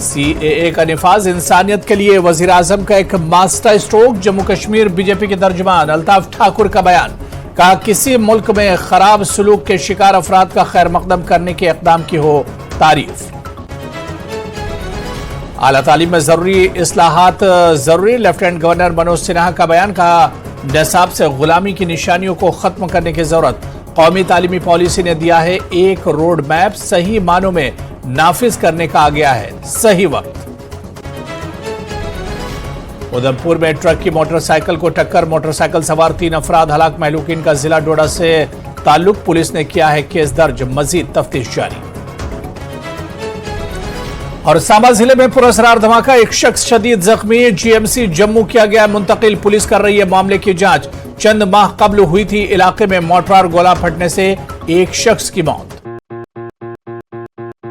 CAA का निफाज इंसानियत के लिए वजीर आजम का एक master stroke. Jammu Kashmir BJP के तर्जुमान अल्ताफ ठाकुर का बयान। कहा, किसी मुल्क में खराब सलूक के शिकार अफराद का खैर मकदम करने के इकदाम की हो तारीफ। आला तालीम में जरूरी इस्लाहात जरूरी। लेफ्टिनेंट गवर्नर मनोज सिन्हा का बयान। कहा, निसाब से गुलामी की निशानियों को खत्म करने की जरूरत। कौमी तालीमी पॉलिसी ने दिया है एक रोड मैप, सही मानों में नाफिज करने का आ गया है सही वक्त। उधमपुर में ट्रक की मोटरसाइकिल को टक्कर। मोटरसाइकिल सवार 3 अफराद हलाक। महलूकीन का जिला डोडा से ताल्लुक। पुलिस ने किया है केस दर्ज, मजीद तफ्तीश जारी। और सांबा जिले में पुरअसरार धमाका। एक शख्स शदीद जख्मी। जीएमसी जम्मू किया गया मुंतकिल। पुलिस कर रही है मामले की जांच। चंद माह कबल हुई थी इलाके में मोर्टार गोला फटने से एक शख्स की मौत।